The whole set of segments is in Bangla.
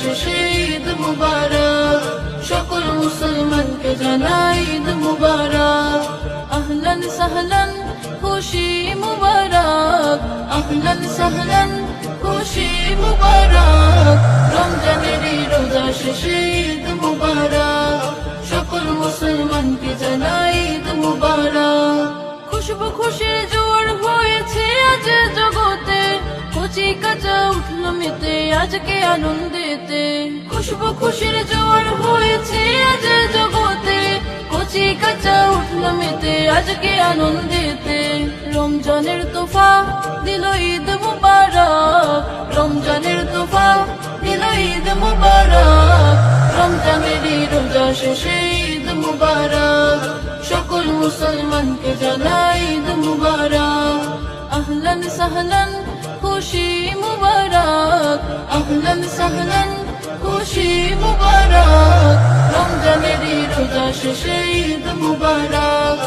শেষে ঈদ মুবারক, সকল মুসলমানকে জানাই ঈদ মুবারক। আহলান সাহলান খুশি মুবারক, আহলান সাহলান খুশি মুবারক। রমজানেরই রোজা শেষে ঈদ মুবারক, সকল মুসলমানকে জানাই ঈদ মুবারক। খুশবু খুশির জোয়ার হয়েছে আজ জগতে, কচি কাঁচা উঠল মেতে আজকে আনন্দেতে। খুশবু খুশির জোয়ার হয়েছে আজ জগতে, কচি কাঁচা উঠল মেতে আজকে আনন্দেতে। রমজানের তোফা দিল ঈদ মুবারক, রমজানের তোফা দিল ঈদ মুবারক। রমজানেরই রোজা শেষে ঈদ মুবারক, সকল মুসলমানকে জানাই ঈদ মুবারক। আহলান সাহলান খুশি মুবারক, আহলান সাহলান খুশি মুবারক। রমজানেরই রোজা শেষে ঈদ মুবারক,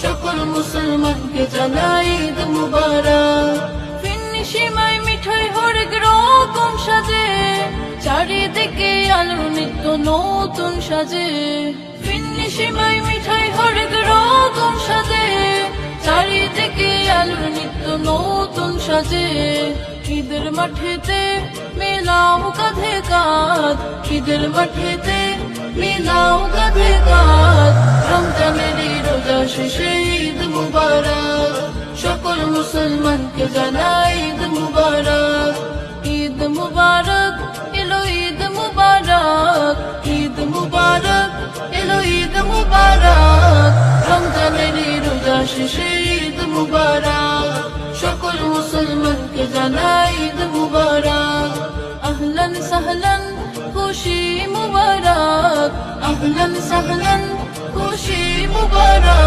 সকল মুসলমানকে জানাই ঈদ মুবারক। ফিন্নি সেমাই মিঠাই হরেক রকম সাজে, চারিদিকে আলোর নিত্য নতুন সাজে। ফিন্নি সেমাই মিঠাই হরেক রকম সাজে, চারিদিকে আলোর নিত্য নতুন সাজে। ঈদের মাঠেতে মেলাও কাঁধে কাঁধ, ঈদের মাঠেতে মেলাও কাঁধে কাঁধ। রমজানেরই রোজা শেষে ঈদ মুবারক, সকল মুসলমানকে জানাই ঈদ মুবারক। ঈদ মুবারক এলো ঈদ মুবারক, ঈদ মুবারক এলো ঈদ মুবারক। রমজানেরই রোজা শেষে ঈদ মুবারক, সকল মুসলমানকে জানাই ঈদ মুবারক। আহলান সাহলান খুশি মুবারক, আহলান সাহলান খুশি মুবারক।